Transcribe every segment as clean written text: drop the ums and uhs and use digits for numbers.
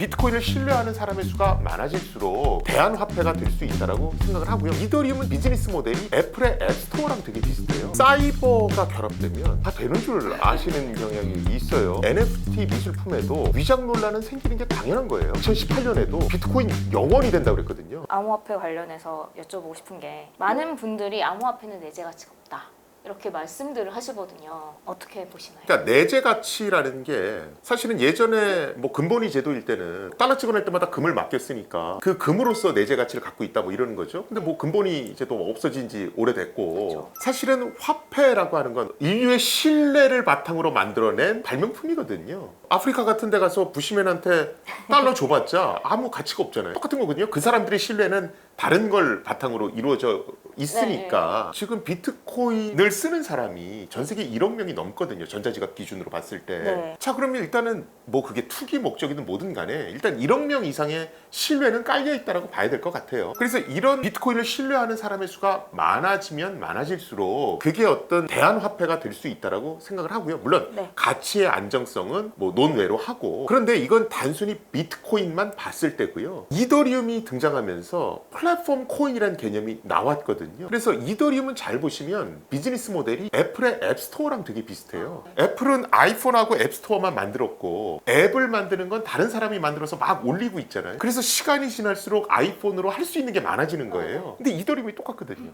비트코인을 신뢰하는 사람의 수가 많아질수록 대안화폐가 될 수 있다고 생각을 하고요. 이더리움은 비즈니스 모델이 애플의 앱스토어랑 되게 비슷해요. 사이버가 결합되면 다 되는 줄 아시는 경향이 있어요. NFT 미술품에도 위장 논란은 생기는 게 당연한 거예요. 2018년에도 비트코인 0원이 된다고 그랬거든요. 암호화폐 관련해서 여쭤보고 싶은 게 많은 분들이 암호화폐는 내재 가치가 없다 이렇게 말씀들을 하시거든요. 어떻게 보시나요? 그러니까 내재 가치라는 게 사실은 예전에 뭐 금본위 제도일 때는 달러 찍어낼 때마다 금을 맡겼으니까 그 금으로서 내재 가치를 갖고 있다 뭐 이러는 거죠. 근데 뭐 금본위 제도 없어진 지 오래됐고 그렇죠. 사실은 화폐라고 하는 건 인류의 신뢰를 바탕으로 만들어낸 발명품이거든요. 아프리카 같은 데 가서 부시맨한테 달러 줘봤자 아무 가치가 없잖아요. 똑같은 거거든요. 그 사람들의 신뢰는 다른 걸 바탕으로 이루어져 있으니까 지금 비트코인을 쓰는 사람이 전 세계 1억 명이 넘거든요. 전자지갑 기준으로 봤을 때. 네. 자, 그러면 일단은 뭐 그게 투기 목적이든 뭐든 간에 일단 1억 명 이상의 신뢰는 깔려 있다라고 봐야 될 것 같아요. 그래서 이런 비트코인을 신뢰하는 사람의 수가 많아지면 많아질수록 그게 어떤 대안화폐가 될 수 있다라고 생각을 하고요. 물론 네. 가치의 안정성은 뭐 논외로 하고 그런데 이건 단순히 비트코인만 봤을 때고요. 이더리움이 등장하면서 플랫폼 코인이라는 개념이 나왔거든요. 그래서 이더리움은 잘 보시면 비즈니스 모델이 애플의 앱스토어랑 되게 비슷해요. 애플은 아이폰하고 앱스토어만 만들었고 앱을 만드는 건 다른 사람이 만들어서 막 올리고 있잖아요. 그래서 시간이 지날수록 아이폰으로 할 수 있는 게 많아지는 거예요. 근데 이더리움이 똑같거든요.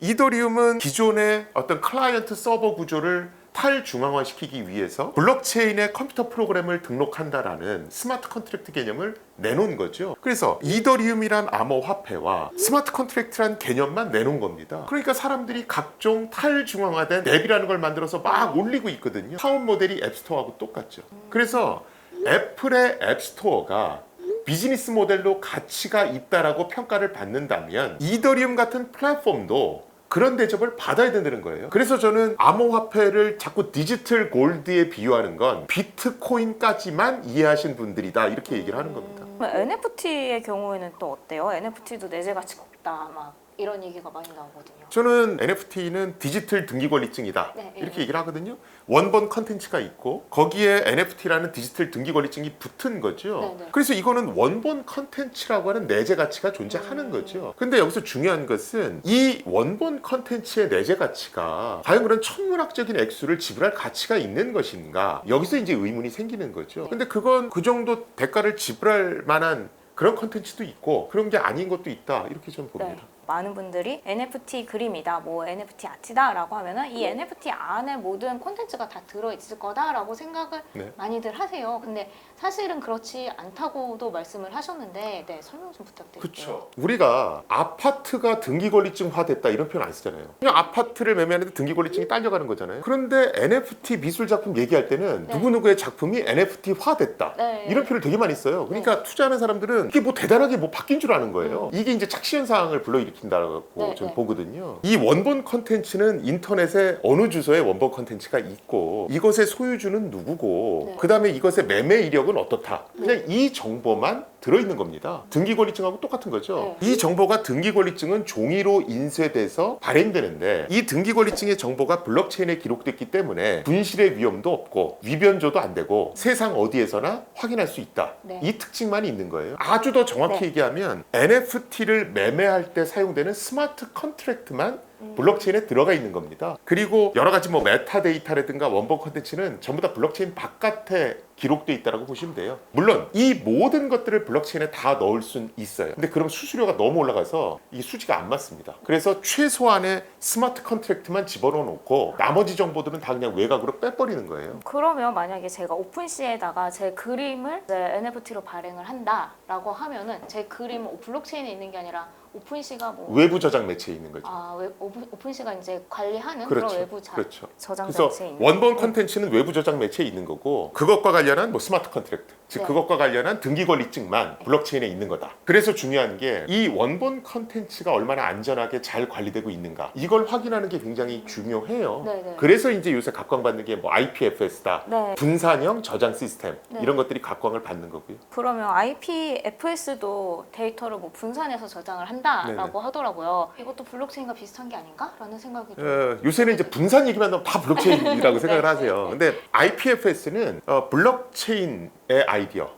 이더리움은 기존의 어떤 클라이언트 서버 구조를 탈중앙화시키기 위해서 블록체인의 컴퓨터 프로그램을 등록한다라는 스마트 컨트랙트 개념을 내놓은 거죠. 그래서 이더리움이란 암호화폐와 스마트 컨트랙트란 개념만 내놓은 겁니다. 그러니까 사람들이 각종 탈중앙화된 앱이라는 걸 만들어서 막 올리고 있거든요. 사업 모델이 앱스토어하고 똑같죠. 그래서 애플의 앱스토어가 비즈니스 모델로 가치가 있다라고 평가를 받는다면 이더리움 같은 플랫폼도 그런 대접을 받아야 된다는 거예요. 그래서 저는 암호화폐를 자꾸 디지털 골드에 비유하는 건 비트코인까지만 이해하신 분들이다 이렇게 얘기를 하는 겁니다. NFT의 경우에는 또 어때요? NFT도 내재 가치가 없다 막 이런 얘기가 많이 나오거든요. 저는 NFT는 디지털 등기권리증이다 네, 이렇게 네. 얘기를 하거든요. 원본 컨텐츠가 있고 거기에 NFT라는 디지털 등기권리증이 붙은 거죠. 네, 네. 그래서 이거는 원본 컨텐츠라고 하는 내재 가치가 존재하는 거죠. 근데 여기서 중요한 것은 이 원본 컨텐츠의 내재 가치가 과연 그런 천문학적인 액수를 지불할 가치가 있는 것인가, 여기서 이제 의문이 생기는 거죠. 근데 그건 그 정도 대가를 지불할 만한 그런 컨텐츠도 있고 그런 게 아닌 것도 있다 이렇게 저는 봅니다. 네. 많은 분들이 NFT 그림이다, 뭐 NFT 아트다라고 하면은 이 NFT 안에 모든 콘텐츠가 다 들어있을 거다라고 생각을 네. 많이들 하세요. 근데 사실은 그렇지 않다고도 말씀을 하셨는데, 네, 설명 좀 부탁드릴게요. 그렇죠. 우리가 아파트가 등기권리증화 됐다 이런 표현 안 쓰잖아요. 그냥 아파트를 매매하는데 등기권리증이 딸려가는 거잖아요. 그런데 NFT 미술 작품 얘기할 때는 네. 누구누구의 작품이 NFT화 됐다 네. 이런 표현을 되게 많이 써요. 그러니까 투자하는 사람들은 이게 뭐 대단하게 뭐 바뀐 줄 아는 거예요. 이게 이제 착시현상을 불러일으킨다고 네, 저는 네. 보거든요. 이 원본 컨텐츠는 인터넷에 어느 주소에 원본 컨텐츠가 있고 이것의 소유주는 누구고 네. 그 다음에 이것의 매매 이력은 어떻다. 그냥 이 정보만 들어있는 겁니다. 등기권리증하고 똑같은 거죠. 이 정보가 등기권리증은 종이로 인쇄돼서 발행되는데 이 등기권리증의 정보가 블록체인에 기록됐기 때문에 분실의 위험도 없고 위변조도 안 되고 세상 어디에서나 확인할 수 있다. 네. 이 특징만이 있는 거예요. 아주 더 정확히 네. 얘기하면 NFT를 매매할 때 사용되는 스마트 컨트랙트만 블록체인에 들어가 있는 겁니다. 그리고 여러 가지 뭐 메타데이터라든가 원본 컨텐츠는 전부 다 블록체인 바깥에 기록돼 있다고 보시면 돼요. 물론 이 모든 것들을 블록체인에 다 넣을 수는 있어요. 근데 그럼 수수료가 너무 올라가서 이 수지가 안 맞습니다. 그래서 최소한의 스마트 컨트랙트만 집어넣어 놓고 나머지 정보들은 다 그냥 외곽으로 빼버리는 거예요. 그러면 만약에 제가 오픈시에다가 제 그림을 이제 NFT로 발행을 한다라고 하면은 제 그림은 블록체인에 있는 게 아니라 오픈시가 뭐 외부 저장 매체에 있는 거죠. 오픈시가 이제 관리하는 그렇죠. 그런 외부 그렇죠. 저장 그래서 매체에 있는 원본 컨텐츠는 외부 저장 매체에 있는 거고 그것과 관련한 뭐 스마트 컨트랙트, 즉 네. 그것과 관련한 등기권리증만 블록체인에 있는 거다. 그래서 중요한 게 이 원본 컨텐츠가 얼마나 안전하게 잘 관리되고 있는가 이걸 확인하는 게 굉장히 중요해요. 네네. 그래서 이제 요새 각광받는 게 뭐 IPFS다, 네. 분산형 저장 시스템 네. 이런 것들이 각광을 받는 거고요. 그러면 IPFS도 데이터를 뭐 분산해서 저장을 한다라고 하더라고요. 이것도 블록체인과 비슷한 게 아닌가라는 생각이 좀. 요새는 이제 분산 얘기만 하면 다 블록체인이라고 생각을 하세요. 근데 IPFS는 블록체인의 아이디어,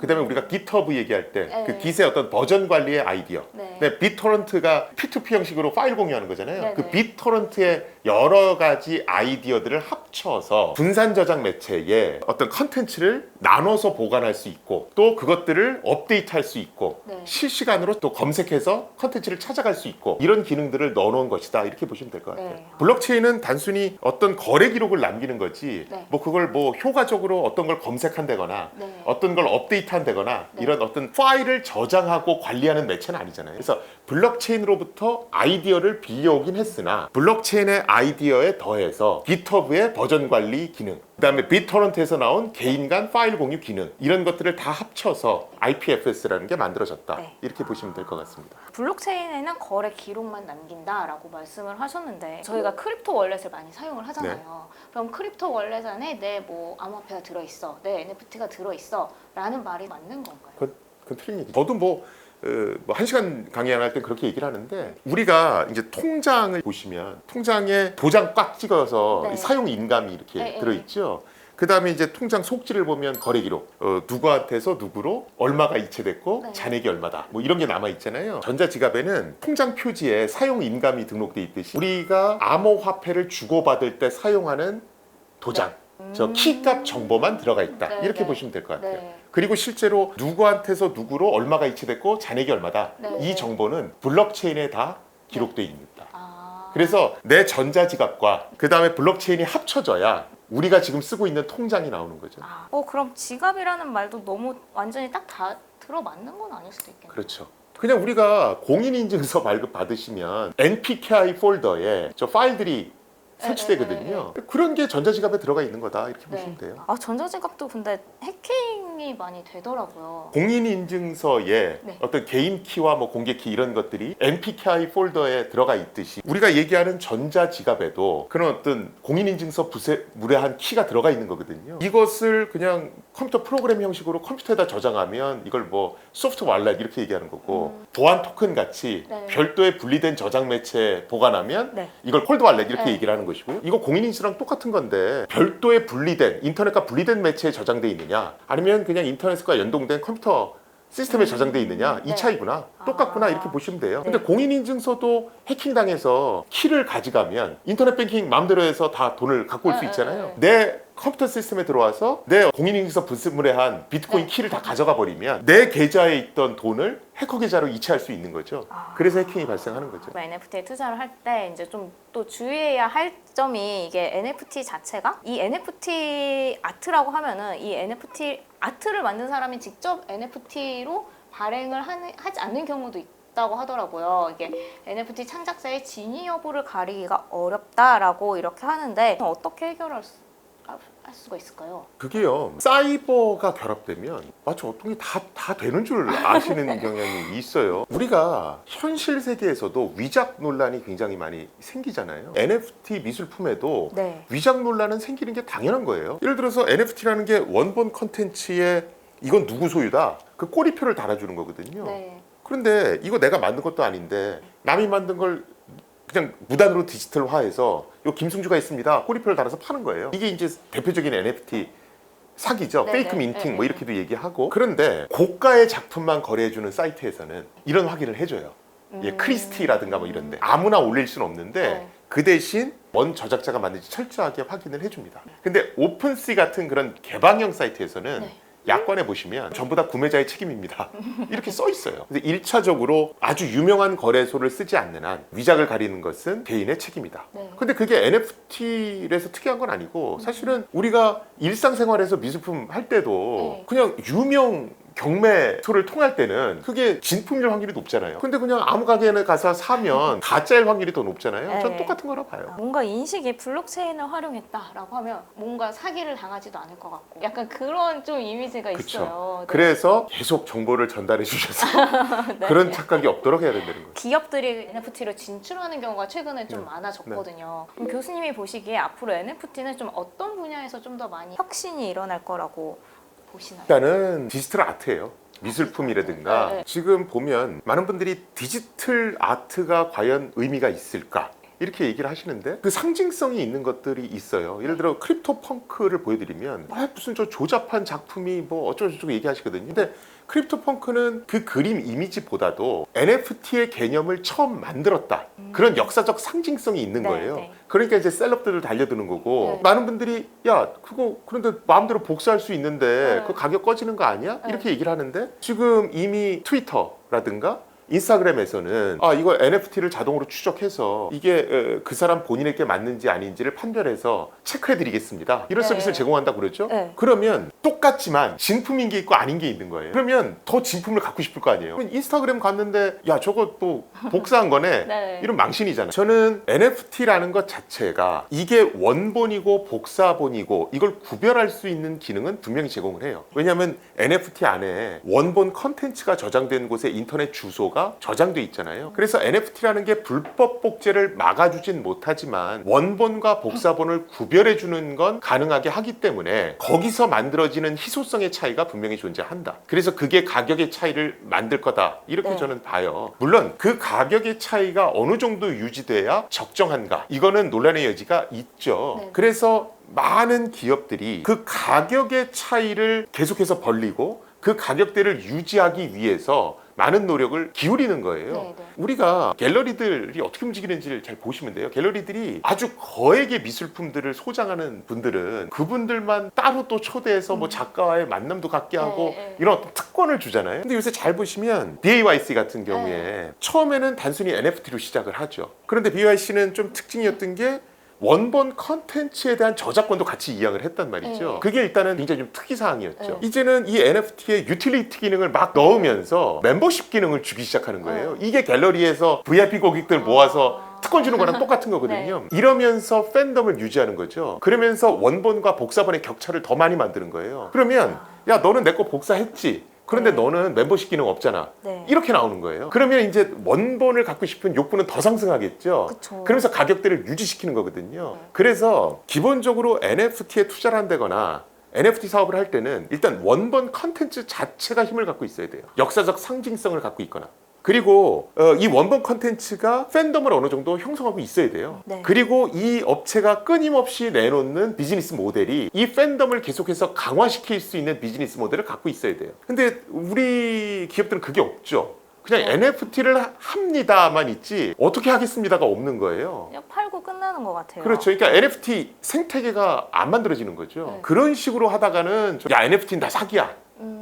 그다음에 우리가 GitHub 얘기할 때 네. 그 Git의 어떤 버전 관리의 아이디어. 네. 네, BitTorrent가 P2P 형식으로 파일 공유하는 거잖아요. 네, 그 네. BitTorrent의 여러 가지 아이디어들을 합쳐서 분산 저장 매체에 어떤 컨텐츠를 나눠서 보관할 수 있고 또 그것들을 업데이트할 수 있고 네. 실시간으로 또 검색해서 컨텐츠를 찾아갈 수 있고 이런 기능들을 넣어놓은 것이다 이렇게 보시면 될 것 같아요. 네. 블록체인은 단순히 어떤 거래 기록을 남기는 거지 네. 뭐 그걸 뭐 효과적으로 어떤 걸 검색한다거나 네. 어떤 걸 업데이트한다거나 네. 이런 어떤 파일을 저장하고 관리하는 매체는 아니잖아요. 그래서 블록체인으로부터 아이디어를 빌려오긴 했으나 블록체인의 아이디어에 더해서 GitHub의 버전 관리 기능, 그다음에 BitTorrent에서 나온 개인 간 파일 공유 기능 이런 것들을 다 합쳐서 IPFS라는 게 만들어졌다. 네. 이렇게 보시면 될 것 같습니다. 블록체인에는 거래 기록만 남긴다라고 말씀을 하셨는데 저희가 크립토 월렛을 많이 사용을 하잖아요. 그럼 크립토 월렛 안에 내 뭐 암호화폐가 들어있어, 내 NFT가 들어있어 라는 말이 맞는 건가요? 그건 틀린 얘기죠. 저도 뭐 1시간 강의 안 할 때 그렇게 얘기를 하는데 우리가 이제 통장을 보시면 통장에 도장 꽉 찍어서 네. 사용 인감이 이렇게 네, 들어있죠. 그 다음에 이제 통장 속지를 보면 거래 기록, 누구한테서 누구로 얼마가 이체됐고 네. 잔액이 얼마다 뭐 이런 게 남아 있잖아요. 전자지갑에는 통장 표지에 사용 인감이 등록돼 있듯이 우리가 암호화폐를 주고받을 때 사용하는 도장, 저 키값 정보만 들어가 있다. 네, 이렇게 네. 보시면 될 것 같아요. 네. 그리고 실제로 누구한테서 누구로 얼마가 이체됐고 잔액이 얼마다. 네. 이 정보는 블록체인에 다 기록돼 있습니다. 아. 그래서 내 전자지갑과 그 다음에 블록체인이 합쳐져야 우리가 지금 쓰고 있는 통장이 나오는 거죠. 그럼 지갑이라는 말도 너무 완전히 딱 다 들어맞는 건 아닐 수도 있겠네요. 그렇죠. 그냥 우리가 공인인증서 발급 받으시면 NPKI 폴더에 저 파일들이 설치되거든요. 그런 게 전자지갑에 들어가 있는 거다 이렇게 보시면 돼요. 전자지갑도 근데 해킹이 많이 되더라고요. 공인인증서에 네. 어떤 개인 키와 뭐 공개 키 이런 것들이 NPKI 폴더에 들어가 있듯이 우리가 얘기하는 전자지갑에도 그런 어떤 공인인증서 무례한 키가 들어가 있는 거거든요. 이것을 그냥 컴퓨터 프로그램 형식으로 컴퓨터에다 저장하면 이걸 뭐 소프트 월렛 이렇게 얘기하는 거고 보안 토큰 같이 네. 별도의 분리된 저장 매체에 보관하면 네. 이걸 콜드 월렛 이렇게 네. 얘기를 하는 것이고 이거 공인인증서랑 똑같은 건데 별도의 분리된 인터넷과 분리된 매체에 저장돼 있느냐 아니면 그냥 인터넷과 연동된 컴퓨터 시스템에 저장돼 있느냐 이 네. 차이구나 똑같구나 이렇게 보시면 돼요. 근데 네. 공인인증서도 해킹당해서 키를 가져가면 인터넷 뱅킹 마음대로 해서 다 돈을 갖고 올 수 있잖아요. 내 컴퓨터 시스템에 들어와서 내 공인인증서 불순물에한 비트코인 네. 키를 다 가져가 버리면 내 계좌에 있던 돈을 해커 계좌로 이체할 수 있는 거죠. 그래서 해킹이 발생하는 거죠. NFT에 투자를 할 때 이제 좀 또 주의해야 할 점이 이게 NFT 자체가 이 NFT 아트라고 하면은 이 NFT 아트를 만든 사람이 직접 NFT로 발행을 하지 않는 경우도 있다고 하더라고요. 이게 NFT 창작자의 진위 여부를 가리기가 어렵다라고 이렇게 하는데 어떻게 해결할 수가 있을까요? 그게요 사이버가 결합되면 마치 어떤 게 다 되는 줄 아시는 경향이 있어요. 우리가 현실 세계에서도 위작 논란이 굉장히 많이 생기잖아요. NFT 미술품에도 네. 위작 논란은 생기는 게 당연한 거예요. 예를 들어서 NFT라는 게 원본 컨텐츠에 이건 누구 소유다 그 꼬리표를 달아주는 거거든요. 네. 그런데 이거 내가 만든 것도 아닌데 남이 만든 걸 그냥 무단으로 디지털화해서 요 김승주가 있습니다. 꼬리표를 달아서 파는 거예요. 이게 이제 대표적인 NFT 사기죠. 네네. 페이크 민팅 뭐 네네. 이렇게도 얘기하고. 그런데 고가의 작품만 거래해주는 사이트에서는 이런 확인을 해줘요. 예, 크리스티라든가 뭐 이런데 아무나 올릴 수는 없는데 네. 그 대신 뭔 저작자가 만든지 철저하게 확인을 해줍니다. 근데 오픈시 같은 그런 개방형 사이트에서는 네. 약관에 보시면 전부 다 구매자의 책임입니다. 이렇게 써 있어요. 근데 1차적으로 아주 유명한 거래소를 쓰지 않는 한 위작을 가리는 것은 개인의 책임이다. 네. 근데 그게 NFT에서 특이한 건 아니고 사실은 우리가 일상생활에서 미술품 할 때도 네. 그냥 유명 경매소를 통할 때는 그게 진품일 확률이 높잖아요. 근데 그냥 아무 가게에 가서 사면 가짜일 확률이 더 높잖아요. 전 네. 똑같은 거라 봐요. 뭔가 인식이 블록체인을 활용했다라고 하면 뭔가 사기를 당하지도 않을 것 같고 약간 그런 좀 이미지가 그쵸. 있어요. 네. 그래서 계속 정보를 전달해 주셔서 네. 그런 착각이 없도록 해야 된다는 거죠. 기업들이 NFT를 진출하는 경우가 최근에 좀 네. 많아졌거든요. 그럼 교수님이 보시기에 앞으로 NFT는 좀 어떤 분야에서 좀 더 많이 혁신이 일어날 거라고 보시나요? 일단은 디지털 아트예요. 미술품이라든가 네, 네. 지금 보면 많은 분들이 디지털 아트가 과연 의미가 있을까 이렇게 얘기를 하시는데 그 상징성이 있는 것들이 있어요. 예를 들어 크립토 펑크를 보여드리면 무슨 저 조잡한 작품이 뭐 어쩌고저쩌고 얘기하시거든요. 근데 크립토 펑크는 그 그림 이미지보다도 NFT의 개념을 처음 만들었다. 그런 역사적 상징성이 있는 네, 거예요. 네. 그러니까 이제 셀럽들을 달려드는 거고 네. 많은 분들이 야 그거 그런데 마음대로 복사할 수 있는데 네. 그 가격 꺼지는 거 아니야? 네. 이렇게 얘기를 하는데 지금 이미 트위터라든가 인스타그램에서는 이거 NFT를 자동으로 추적해서 이게 그 사람 본인에게 맞는지 아닌지를 판별해서 체크해드리겠습니다. 이런 네. 서비스를 제공한다 그러죠? 네. 그러면 똑같지만 진품인 게 있고 아닌 게 있는 거예요. 그러면 더 진품을 갖고 싶을 거 아니에요. 그럼 인스타그램 갔는데 야 저거 또 복사한 거네. 네. 이런 망신이잖아요. 저는 NFT라는 것 자체가 이게 원본이고 복사본이고 이걸 구별할 수 있는 기능은 분명히 제공을 해요. 왜냐하면 NFT 안에 원본 컨텐츠가 저장된 곳의 인터넷 주소가 저장돼 있잖아요. 그래서 NFT라는 게 불법 복제를 막아주진 못하지만 원본과 복사본을 구별해주는 건 가능하게 하기 때문에 거기서 만들어지는 희소성의 차이가 분명히 존재한다. 그래서 그게 가격의 차이를 만들 거다. 이렇게 네. 저는 봐요. 물론 그 가격의 차이가 어느 정도 유지돼야 적정한가? 이거는 논란의 여지가 있죠. 네. 그래서 많은 기업들이 그 가격의 차이를 계속해서 벌리고 그 가격대를 유지하기 위해서 많은 노력을 기울이는 거예요. 네, 네. 우리가 갤러리들이 어떻게 움직이는지를 잘 보시면 돼요. 갤러리들이 아주 거액의 미술품들을 소장하는 분들은 그분들만 따로 또 초대해서 뭐 작가와의 만남도 갖게 하고 네. 이런 어떤 특권을 주잖아요. 근데 요새 잘 보시면 BAYC 같은 경우에 네. 처음에는 단순히 NFT로 시작을 하죠. 그런데 BAYC는 좀 특징이었던 게 원본 컨텐츠에 대한 저작권도 같이 이양을 했단 말이죠. 네. 그게 일단은 굉장히 좀 특이사항이었죠. 네. 이제는 이 NFT에 유틸리티 기능을 막 넣으면서 멤버십 기능을 주기 시작하는 거예요. 이게 갤러리에서 VIP 고객들 모아서 특권 주는 거랑 똑같은 거거든요. 이러면서 팬덤을 유지하는 거죠. 그러면서 원본과 복사본의 격차를 더 많이 만드는 거예요. 그러면 야 너는 내 거 복사했지. 그런데 네. 너는 멤버십 기능 없잖아. 네. 이렇게 나오는 거예요. 그러면 이제 원본을 갖고 싶은 욕구는 더 상승하겠죠. 그쵸. 그러면서 가격대를 유지시키는 거거든요. 네. 그래서 기본적으로 NFT에 투자를 한다거나 NFT 사업을 할 때는 일단 원본 컨텐츠 자체가 힘을 갖고 있어야 돼요. 역사적 상징성을 갖고 있거나. 그리고 이 원본 컨텐츠가 팬덤을 어느 정도 형성하고 있어야 돼요. 네. 그리고 이 업체가 끊임없이 내놓는 비즈니스 모델이 이 팬덤을 계속해서 강화시킬 수 있는 비즈니스 모델을 갖고 있어야 돼요. 근데 우리 기업들은 그게 없죠. 그냥 네. NFT를 합니다만 있지 어떻게 하겠습니다가 없는 거예요. 그냥 팔고 끝나는 것 같아요. 그렇죠. 그러니까 NFT 생태계가 안 만들어지는 거죠. 네. 그런 식으로 하다가는 야 NFT는 다 사기야.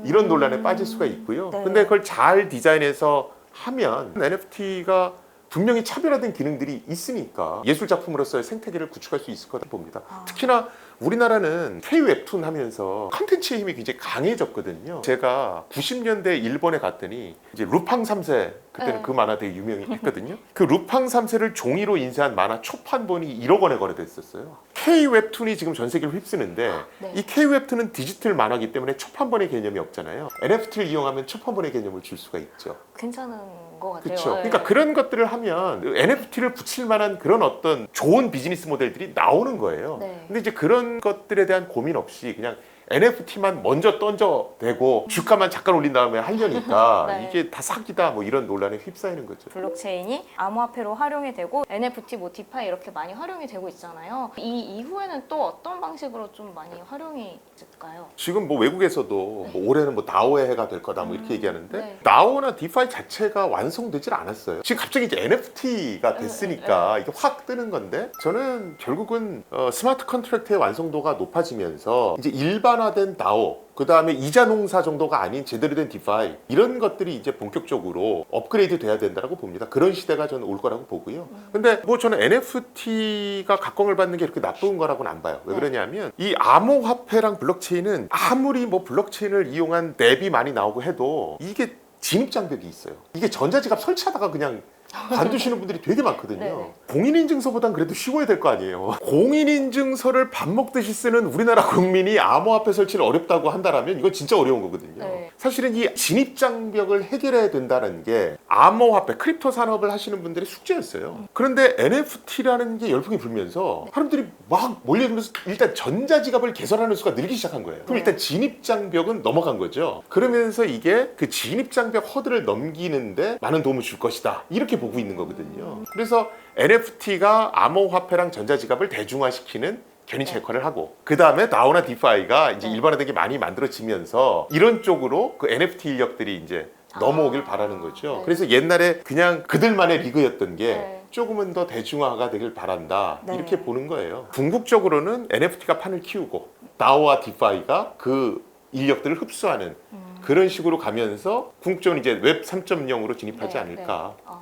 이런 논란에 빠질 수가 있고요. 네. 근데 그걸 잘 디자인해서 하면 NFT가 분명히 차별화된 기능들이 있으니까 예술 작품으로서의 생태계를 구축할 수 있을 거다 봅니다. 특히나 우리나라는 K-웹툰 하면서 컨텐츠의 힘이 굉장히 강해졌거든요. 제가 90년대 일본에 갔더니 이제 루팡 3세 그때는 네. 그 만화 되게 유명했거든요. 그 루팡 3세를 종이로 인쇄한 만화 초판본이 1억 원에 거래됐었어요. K-웹툰이 지금 전 세계를 휩쓰는데 네. 이 K-웹툰은 디지털 만화이기 때문에 초판본의 개념이 없잖아요. NFT를 이용하면 초판본의 개념을 줄 수가 있죠. 괜찮은 것 같아요. 그렇죠. 네. 그러니까 그런 것들을 하면 NFT를 붙일 만한 그런 어떤 좋은 비즈니스 모델들이 나오는 거예요. 네. 근데 이제 그런 것들에 대한 고민 없이 그냥 NFT만 먼저 던져대고 주가만 잠깐 올린 다음에 하려니까 네. 이게 다 사기다 뭐 이런 논란에 휩싸이는 거죠. 블록체인이 암호화폐로 활용이 되고 NFT, 뭐 디파이 이렇게 많이 활용이 되고 있잖아요. 이 이후에는 또 어떤 방식으로 좀 많이 활용이 될까요? 지금 뭐 외국에서도 뭐 올해는 뭐 다오의 해가 될 거다 뭐 이렇게 얘기하는데 네. 다오나 디파이 자체가 완성되질 않았어요. 지금 갑자기 이제 NFT가 됐으니까 이게 확 뜨는 건데 저는 결국은 스마트 컨트랙트의 완성도가 높아지면서 이제 일반화된 다오 그 다음에 이자 농사 정도가 아닌 제대로 된 디파이 이런 것들이 이제 본격적으로 업그레이드 돼야 된다고 봅니다. 그런 시대가 저는 올 거라고 보고요. 근데 뭐 저는 NFT가 각광을 받는 게 이렇게 나쁜 거라고는 안 봐요. 왜 네. 그러냐면 이 암호화폐랑 블록체인은 아무리 뭐 블록체인을 이용한 앱이 많이 나오고 해도 이게 진입장벽이 있어요. 이게 전자지갑 설치하다가 그냥 관두시는 분들이 되게 많거든요. 네네. 공인인증서보단 그래도 쉬워야 될 거 아니에요. 공인인증서를 밥 먹듯이 쓰는 우리나라 국민이 암호화폐 설치를 어렵다고 한다라면 이건 진짜 어려운 거거든요. 네. 사실은 이 진입장벽을 해결해야 된다는 게 암호화폐, 크립토 산업을 하시는 분들의 숙제였어요. 그런데 NFT라는 게 열풍이 불면서 사람들이 막 몰려들면서 일단 전자지갑을 개설하는 수가 늘기 시작한 거예요. 그럼 네. 일단 진입장벽은 넘어간 거죠. 그러면서 이게 그 진입장벽 허들을 넘기는데 많은 도움을 줄 것이다. 이렇게 이렇게 보고 있는 거거든요. 그래서 NFT가 암호화폐랑 전자지갑을 대중화시키는 견인차 네. 역할을 하고 그 다음에 다오나 디파이가 이제 네. 일반화된 게 많이 만들어지면서 이런 쪽으로 그 NFT 인력들이 이제 넘어오길 바라는 거죠. 네. 그래서 옛날에 그냥 그들만의 리그였던 게 네. 조금은 더 대중화가 되길 바란다 네. 이렇게 보는 거예요. 궁극적으로는 NFT가 판을 키우고 다오와 디파이가 그 인력들을 흡수하는 그런 식으로 가면서 궁극적으로 이제 웹 3.0으로 진입하지 네, 않을까. 네.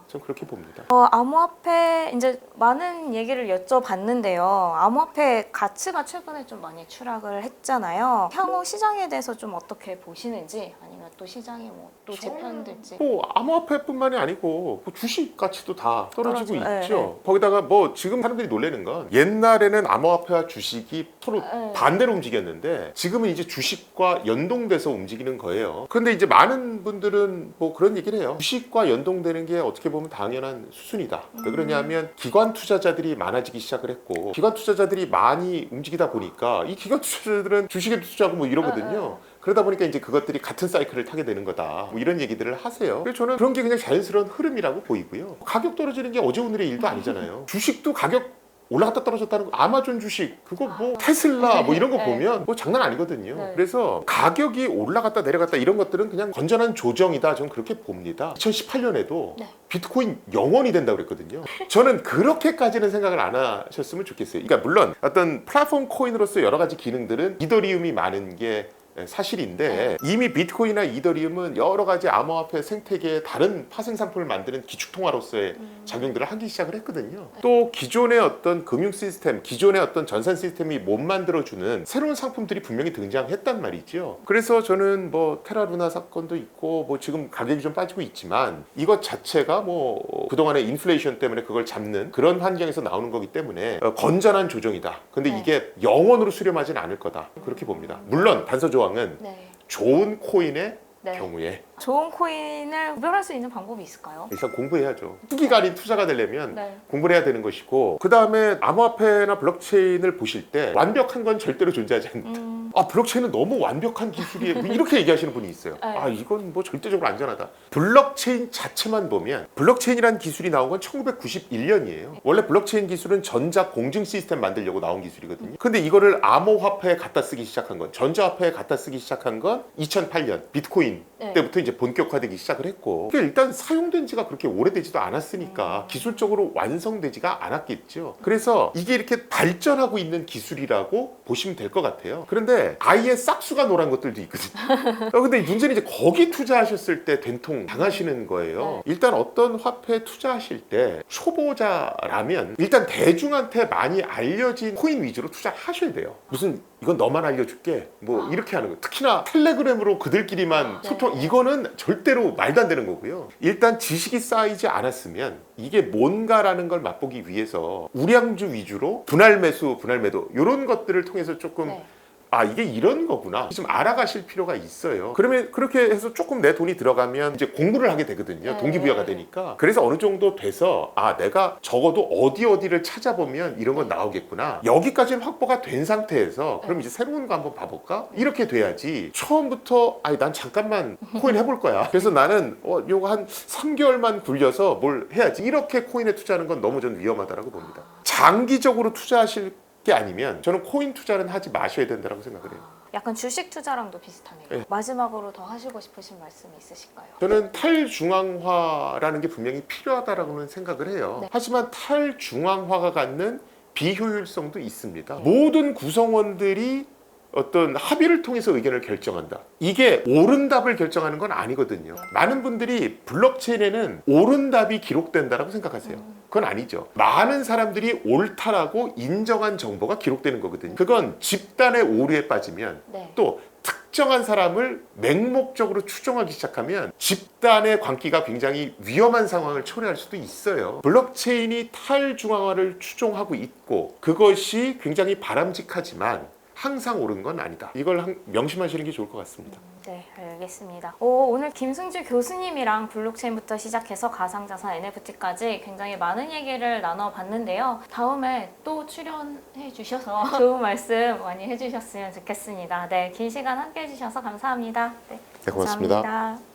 전 그렇게 봅니다. 암호화폐 이제 많은 얘기를 여쭤봤는데요. 암호화폐 가치가 최근에 좀 많이 추락을 했잖아요. 향후 시장에 대해서 좀 어떻게 보시는지 아니면 또 시장이 뭐 또 재편될지. 뭐 암호화폐뿐만이 아니고 뭐 주식 가치도 다 떨어지고 떨어져, 있죠. 네. 거기다가 뭐 지금 사람들이 놀라는 건 옛날에는 암호화폐와 주식이 서로 네. 반대로 움직였는데 지금은 이제 주식과 연동돼서 움직이는 거예요. 그런데 이제 많은 분들은 뭐 그런 얘기를 해요. 주식과 연동되는 게 어떻게 보면 당연한 수순이다. 왜 그러냐면 기관 투자자들이 많아지기 시작을 했고 기관 투자자들이 많이 움직이다 보니까 이 기관 투자자들은 주식에도 투자하고 뭐 이러거든요. 그러다 보니까 이제 그것들이 같은 사이클을 타게 되는 거다. 뭐 이런 얘기들을 하세요. 그래서 저는 그런 게 그냥 자연스러운 흐름이라고 보이고요. 가격 떨어지는 게 어제 오늘의 일도 아니잖아요. 주식도 가격 올라갔다 떨어졌다는 거 아마존 주식 그거 뭐 테슬라 뭐 이런 거 네. 보면 뭐 장난 아니거든요. 네. 그래서 가격이 올라갔다 내려갔다 이런 것들은 그냥 건전한 조정이다. 저는 그렇게 봅니다. 2018년에도 네. 비트코인 0원이 된다고 그랬거든요. 저는 그렇게까지는 생각을 안 하셨으면 좋겠어요. 그러니까 물론 어떤 플랫폼 코인으로서 여러 가지 기능들은 이더리움이 많은 게 사실인데 이미 비트코인이나 이더리움은 여러 가지 암호화폐 생태계의 다른 파생 상품을 만드는 기축통화로서의 작용들을 하기 시작을 했거든요. 또 기존의 어떤 금융 시스템, 기존의 어떤 전산 시스템이 못 만들어주는 새로운 상품들이 분명히 등장했단 말이죠. 그래서 저는 뭐 테라루나 사건도 있고 뭐 지금 가격이 좀 빠지고 있지만 이것 자체가 뭐 그동안의 인플레이션 때문에 그걸 잡는 그런 환경에서 나오는 거기 때문에 건전한 조정이다. 근데 네. 이게 영원으로 수렴하진 않을 거다. 그렇게 봅니다. 물론 단서조항은 네. 좋은 코인의 네. 경우에 좋은 코인을 구별할 수 있는 방법이 있을까요? 일단 공부해야죠. 투기가 아닌 투자가 되려면 네. 공부를 해야 되는 것이고 그 다음에 암호화폐나 블록체인을 보실 때 완벽한 건 절대로 존재하지 않는다. 아 블록체인은 너무 완벽한 기술이에요. 뭐 이렇게 얘기하시는 분이 있어요. 네. 아 이건 뭐 절대적으로 안전하다. 블록체인 자체만 보면 블록체인이라는 기술이 나온 건 1991년이에요. 원래 블록체인 기술은 전자 공증 시스템 만들려고 나온 기술이거든요. 근데 이거를 암호화폐에 갖다 쓰기 시작한 건 전자화폐에 갖다 쓰기 시작한 건 2008년 비트코인 네. 때부터 이제 본격화되기 시작을 했고 그게 일단 사용된 지가 그렇게 오래되지도 않았으니까 기술적으로 완성되지가 않았겠죠. 그래서 이게 이렇게 발전하고 있는 기술이라고 보시면 될 것 같아요. 그런데 아예 싹수가 노란 것들도 있거든요. 근데 문제는 이제 거기 투자하셨을 때 된통 당하시는 거예요. 일단 어떤 화폐에 투자하실 때 초보자라면 일단 대중한테 많이 알려진 코인 위주로 투자하셔야 돼요. 무슨 이건 너만 알려줄게 뭐 이렇게 하는 거예요. 특히나 텔레그램으로 그들끼리만 소통 이거는 절대로 말도 안 되는 거고요. 일단 지식이 쌓이지 않았으면 이게 뭔가라는 걸 맛보기 위해서 우량주 위주로 분할 매수, 분할 매도 이런 것들을 통해서 조금 네. 아 이게 이런 거구나 좀 알아가실 필요가 있어요. 그러면 그렇게 해서 조금 내 돈이 들어가면 이제 공부를 하게 되거든요. 네. 동기부여가 되니까. 그래서 어느 정도 돼서 아 내가 적어도 어디를 찾아보면 이런 건 나오겠구나. 여기까지는 확보가 된 상태에서 그럼 이제 새로운 거 한번 봐볼까? 이렇게 돼야지 처음부터 아니 난 잠깐만 코인 해볼 거야. 그래서 나는 요거 한 3개월만 굴려서 뭘 해야지. 이렇게 코인에 투자하는 건 너무 전 위험하다고 봅니다. 장기적으로 투자하실 게 아니면 저는 코인 투자는 하지 마셔야 된다고 생각을 해요. 약간 주식 투자랑도 비슷하네요. 네. 마지막으로 더 하시고 싶으신 말씀이 있으실까요? 저는 탈중앙화라는 게 분명히 필요하다라고는 생각을 해요. 네. 하지만 탈중앙화가 갖는 비효율성도 있습니다. 모든 구성원들이 어떤 합의를 통해서 의견을 결정한다. 이게 옳은 답을 결정하는 건 아니거든요. 많은 분들이 블록체인에는 옳은 답이 기록된다라고 생각하세요. 그건 아니죠. 많은 사람들이 옳다라고 인정한 정보가 기록되는 거거든요. 그건 집단의 오류에 빠지면 네. 또 특정한 사람을 맹목적으로 추종하기 시작하면 집단의 광기가 굉장히 위험한 상황을 초래할 수도 있어요. 블록체인이 탈중앙화를 추종하고 있고 그것이 굉장히 바람직하지만 항상 옳은 건 아니다. 이걸 명심하시는 게 좋을 것 같습니다. 네, 알겠습니다. 오늘 김승주 교수님이랑 블록체인부터 시작해서 가상자산 NFT까지 굉장히 많은 얘기를 나눠봤는데요. 다음에 또 출연해 주셔서 좋은 말씀 많이 해주셨으면 좋겠습니다. 네, 긴 시간 함께 해주셔서 감사합니다. 네, 네, 고맙습니다. 감사합니다.